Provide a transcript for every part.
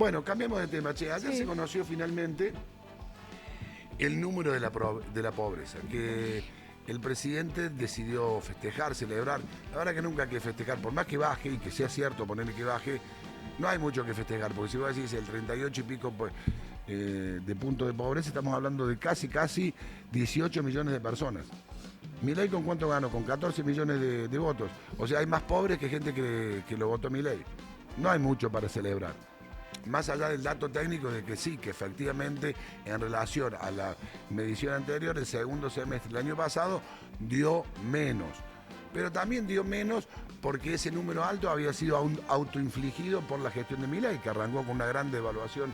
Bueno, cambiamos de tema, che. Ayer se conoció finalmente el número de la pobreza, que el presidente decidió festejar, celebrar. La verdad que nunca hay que festejar, por más que baje y que sea cierto ponerle que baje, no hay mucho que festejar, porque si vos decís el 38 y pico pues, de punto de pobreza, estamos hablando de casi 18 millones de personas. Milei, ¿con cuánto ganó? Con 14 millones de votos. O sea, hay más pobres que gente que lo votó Milei. No hay mucho para celebrar. Más allá del dato técnico de que sí, que efectivamente en relación a la medición anterior, el segundo semestre del año pasado dio menos. Pero también dio menos porque ese número alto había sido autoinfligido por la gestión de Milei, que arrancó con una gran devaluación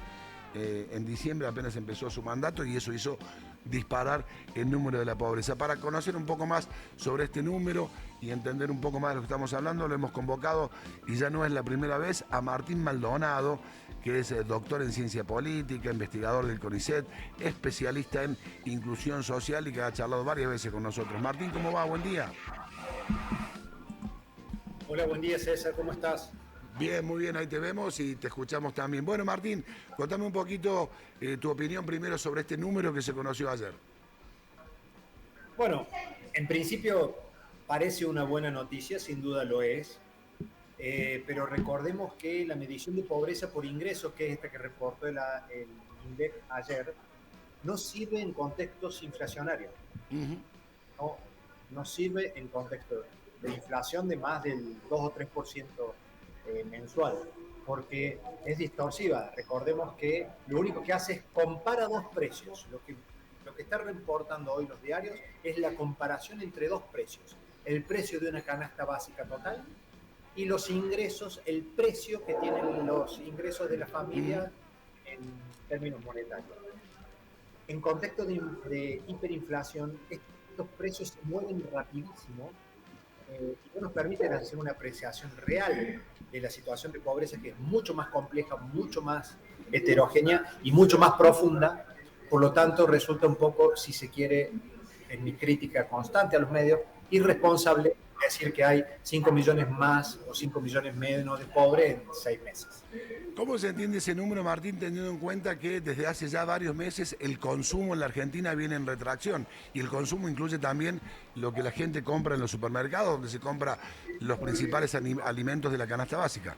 en diciembre, apenas empezó su mandato, y eso hizo disparar el número de la pobreza. Para conocer un poco más sobre este número y entender un poco más de lo que estamos hablando, lo hemos convocado, y ya no es la primera vez, a Martín Maldonado, que es doctor en ciencia política, investigador del CONICET, especialista en inclusión social y que ha charlado varias veces con nosotros. Martín, ¿cómo va? Buen día. Hola, buen día, César, ¿cómo estás? Bien, muy bien, ahí te vemos y te escuchamos también. Bueno, Martín, contame un poquito tu opinión primero sobre este número que se conoció ayer. Bueno, en principio parece una buena noticia, sin duda lo es, pero recordemos que la medición de pobreza por ingresos, que es esta que reportó el INDEC ayer, no sirve en contextos inflacionarios. No, no sirve en contexto de inflación de más del 2 o 3% mensual, porque es distorsiva. Recordemos que lo único que hace es compara dos precios. Lo que están reportando hoy los diarios es la comparación entre dos precios. El precio de una canasta básica total y los ingresos, el precio que tienen los ingresos de la familia en términos monetarios. En contexto de hiperinflación, estos precios se mueven rapidísimo y no nos permiten hacer una apreciación real de la situación de pobreza, que es mucho más compleja, mucho más heterogénea y mucho más profunda. Por lo tanto, resulta un poco, si se quiere, en mi crítica constante a los medios, irresponsable decir que hay 5 millones más o 5 millones menos de pobres en 6 meses. ¿Cómo se entiende ese número, Martín, teniendo en cuenta que desde hace ya varios meses el consumo en la Argentina viene en retracción? Y el consumo incluye también lo que la gente compra en los supermercados, donde se compra los principales alimentos de la canasta básica.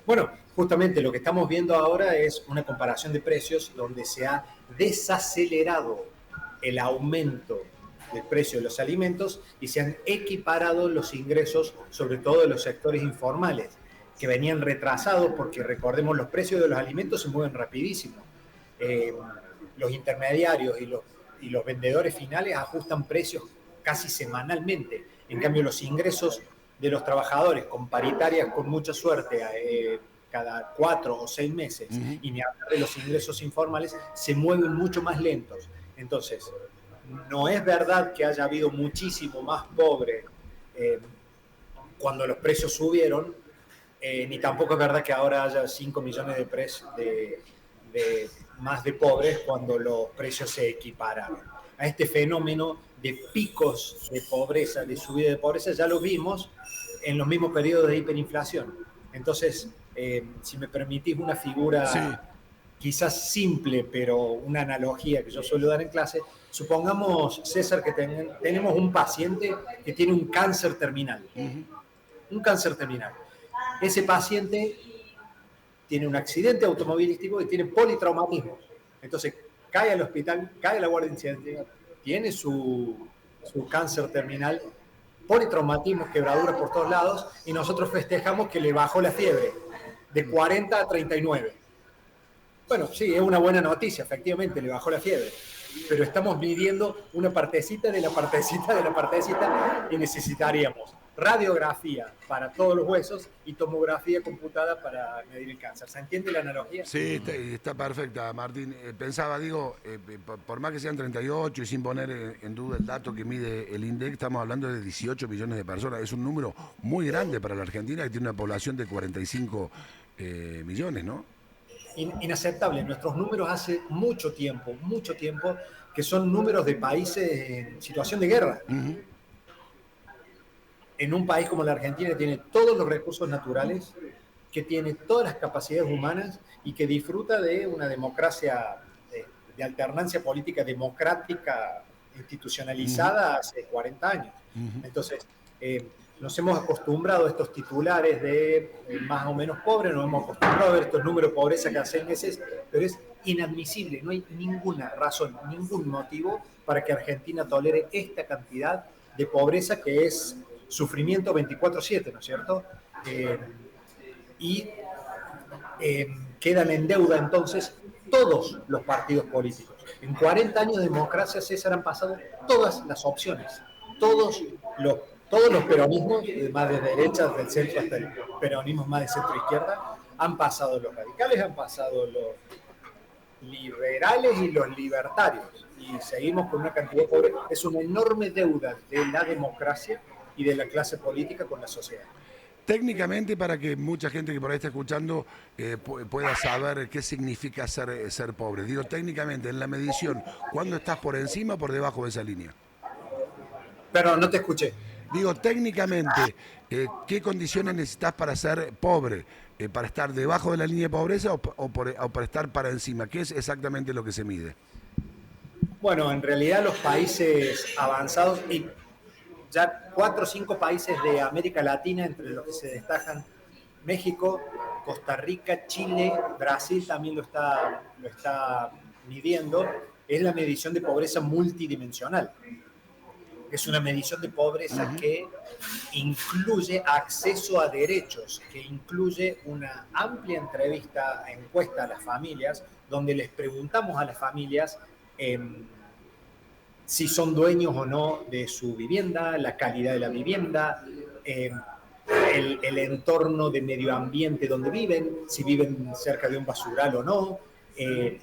Bueno, justamente lo que estamos viendo ahora es una comparación de precios donde se ha desacelerado el aumento del precio de los alimentos y se han equiparado los ingresos, sobre todo de los sectores informales, que venían retrasados porque, recordemos, los precios de los alimentos se mueven rapidísimo. Los intermediarios y los vendedores finales ajustan precios casi semanalmente. En cambio, los ingresos de los trabajadores con paritarias con mucha suerte cada 4 o 6 meses, y ni hablar de los ingresos informales, se mueven mucho más lentos. Entonces, no es verdad que haya habido muchísimo más pobre cuando los precios subieron, ni tampoco es verdad que ahora haya 5 millones más de pobres cuando los precios se equipararon. A este fenómeno de picos de pobreza, de subida de pobreza, ya lo vimos en los mismos periodos de hiperinflación. Entonces, si me permitís una figura quizás simple, pero una analogía que yo suelo dar en clase, supongamos, César, que tenemos un paciente que tiene un cáncer terminal. Un cáncer terminal. Ese paciente tiene un accidente automovilístico y tiene politraumatismo. Entonces, cae al hospital, cae a la guardia incidental, tiene su cáncer terminal, politraumatismo, quebraduras por todos lados, y nosotros festejamos que le bajó la fiebre de 40 a 39. Bueno, sí, es una buena noticia, efectivamente, le bajó la fiebre, pero estamos midiendo una partecita de la partecita de la partecita y necesitaríamos radiografía para todos los huesos y tomografía computada para medir el cáncer. ¿Se entiende la analogía? Sí, está perfecta, Martín. Pensaba, digo, por más que sean 38 y sin poner en duda el dato que mide el INDEC, estamos hablando de 18 millones de personas. Es un número muy grande para la Argentina, que tiene una población de 45 millones, ¿no? Inaceptable. Nuestros números hace mucho tiempo, que son números de países en situación de guerra. En un país como la Argentina, que tiene todos los recursos naturales, que tiene todas las capacidades humanas y que disfruta de una democracia de alternancia política democrática institucionalizada hace 40 años. Entonces, nos hemos acostumbrado a estos titulares de más o menos pobres, nos hemos acostumbrado a ver estos números de pobreza cada 6 meses, pero es inadmisible, no hay ninguna razón, ningún motivo para que Argentina tolere esta cantidad de pobreza que es sufrimiento 24/7, ¿no es cierto? Y quedan en deuda entonces todos los partidos políticos. En 40 años de democracia, César, han pasado todas las opciones, todos los peronismos, más de derecha, del centro hasta el peronismo más de centro-izquierda, han pasado los radicales, han pasado los liberales y los libertarios. Y seguimos con una cantidad de pobres. Es una enorme deuda de la democracia y de la clase política con la sociedad. Técnicamente, para que mucha gente que por ahí está escuchando pueda saber qué significa ser pobre. Digo, técnicamente, en la medición, ¿cuándo estás por encima o por debajo de esa línea? Perdón, no te escuché. Digo, técnicamente, ¿qué condiciones necesitas para ser pobre? ¿Para estar debajo de la línea de pobreza o para estar para encima? ¿Qué es exactamente lo que se mide? Bueno, en realidad los países avanzados y ya 4 o 5 países de América Latina, entre los que se destacan México, Costa Rica, Chile, Brasil también lo está midiendo, es la medición de pobreza multidimensional. Es una medición de pobreza que incluye acceso a derechos, que incluye una amplia encuesta a las familias, donde les preguntamos a las familias si son dueños o no de su vivienda, la calidad de la vivienda, el entorno de medio ambiente donde viven, si viven cerca de un basural o no,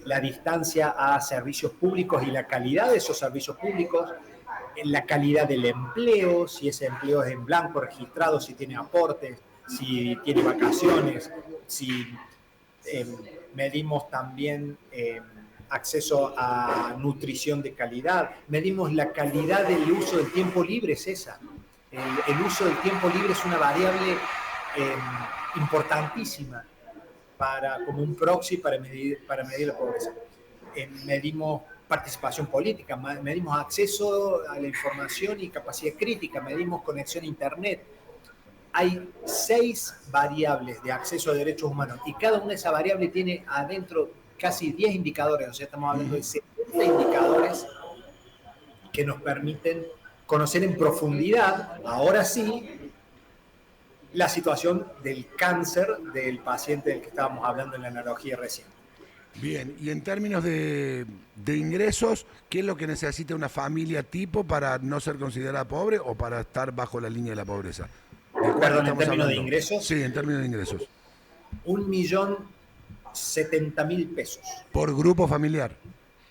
la distancia a servicios públicos y la calidad de esos servicios públicos, la calidad del empleo, si ese empleo es en blanco registrado, si tiene aportes, si tiene vacaciones, si medimos también acceso a nutrición de calidad, medimos la calidad del uso del tiempo libre, César. El uso del tiempo libre es una variable importantísima como un proxy para medir la pobreza. Medimos participación política, medimos acceso a la información y capacidad crítica, medimos conexión a Internet. Hay 6 variables de acceso a derechos humanos y cada una de esas variables tiene adentro casi 10 indicadores, o sea, estamos hablando de 70 indicadores que nos permiten conocer en profundidad, ahora sí, la situación del cáncer del paciente del que estábamos hablando en la analogía recién. Bien, y en términos de ingresos, ¿qué es lo que necesita una familia tipo para no ser considerada pobre o para estar bajo la línea de la pobreza? Perdón, ¿en términos de ingresos? Sí, en términos de ingresos. 1.070.000 pesos. ¿Por grupo familiar?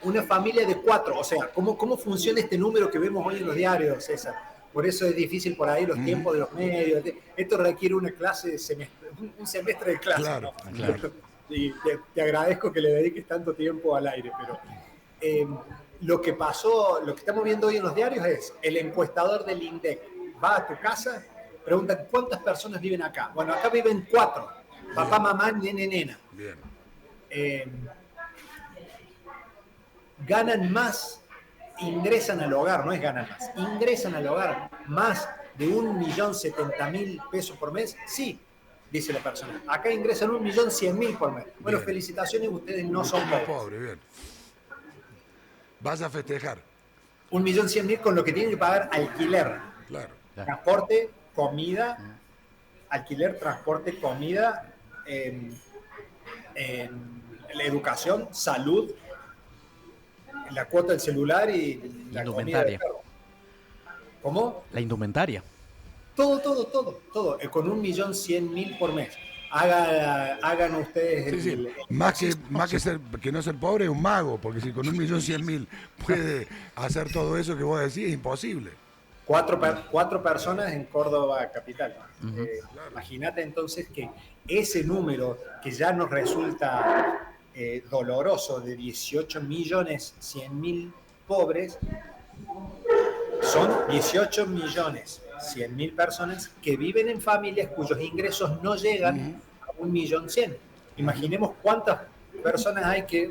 Una familia de 4, o sea, ¿cómo funciona este número que vemos hoy en los diarios, César? Por eso es difícil por ahí los tiempos de los medios. Esto requiere una clase de un semestre de clase. Claro, ¿no? claro. Y te agradezco que le dediques tanto tiempo al aire, pero lo que estamos viendo hoy en los diarios es el encuestador del INDEC va a tu casa, pregunta ¿cuántas personas viven acá? Bueno, acá viven 4, papá, mamá, nene, nena. Bien. Ganan más, ingresan al hogar, no es ganan más, ingresan al hogar más de 1.070.000 pesos por mes, sí, dice la persona. Acá ingresan 1.100.000 por mes. Bueno, bien. Felicitaciones, ustedes no son pobres. Pobre, bien. Vas a festejar. 1.100.000 con lo que tienen que pagar alquiler. Claro. Transporte, comida, alquiler, transporte, comida, la educación, salud, la cuota del celular y la indumentaria. ¿Cómo? La indumentaria. Todo. Con 1.100.000 por mes. Hagan ustedes... Sí. Más que no ser pobre, es un mago, porque si con 1.100.000 puede hacer todo eso que vos decís, es imposible. 4 personas en Córdoba capital. Claro. Imagínate entonces que ese número que ya nos resulta doloroso de 18.100.000 pobres, son 18.100.000 personas que viven en familias cuyos ingresos no llegan a 1.100.000. Imaginemos cuántas personas hay que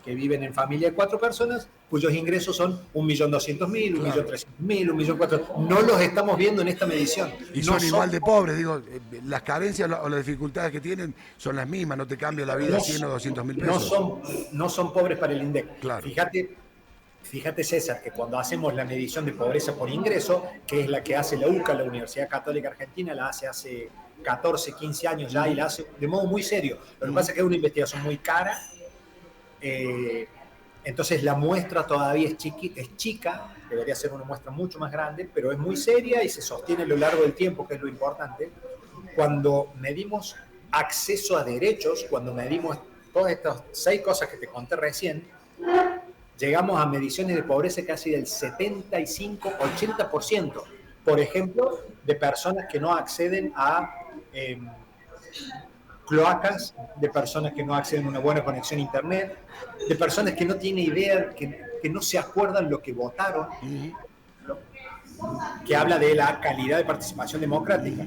viven en familia de 4 personas, cuyos ingresos son 1.200.000, Claro. 1.300.000, 1.400.000. No los estamos viendo en esta medición. Y No son igual de pobres, digo, las carencias o las dificultades que tienen son las mismas, no te cambia la vida no, 100 o 200.000 no pesos. son pobres para el INDEC. Claro. Fíjate, César, que cuando hacemos la medición de pobreza por ingreso, que es la que hace la UCA, la Universidad Católica Argentina, la hace 14, 15 años ya y la hace de modo muy serio. Lo que pasa es que es una investigación muy cara, entonces la muestra todavía es chica, debería ser una muestra mucho más grande, pero es muy seria y se sostiene a lo largo del tiempo, que es lo importante. Cuando medimos acceso a derechos, cuando medimos todas estas 6 cosas que te conté recién, llegamos a mediciones de pobreza casi del 75-80%. Por ejemplo, de personas que no acceden a cloacas, de personas que no acceden a una buena conexión a internet, de personas que no tienen idea, que no se acuerdan lo que votaron, que habla de la calidad de participación democrática.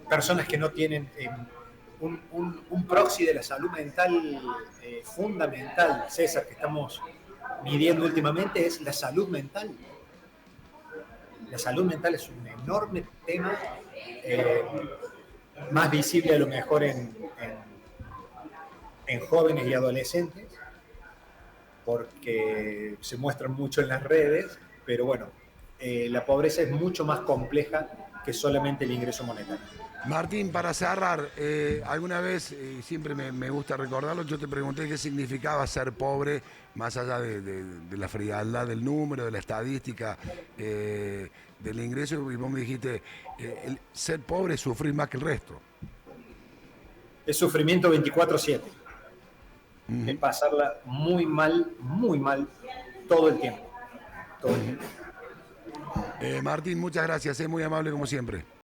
Personas que no tienen un proxy de la salud mental fundamental, César, que estamos midiendo últimamente, es la salud mental. La salud mental es un enorme tema, más visible a lo mejor en jóvenes y adolescentes, porque se muestran mucho en las redes, pero bueno, la pobreza es mucho más compleja que solamente el ingreso monetario. Martín, para cerrar, alguna vez, y siempre me gusta recordarlo, yo te pregunté qué significaba ser pobre, más allá de la frialdad del número, de la estadística, del ingreso, y vos me dijiste, ser pobre es sufrir más que el resto. Es sufrimiento 24/7. Es pasarla muy mal, todo el tiempo. Todo el tiempo. Martín, muchas gracias, es muy amable como siempre.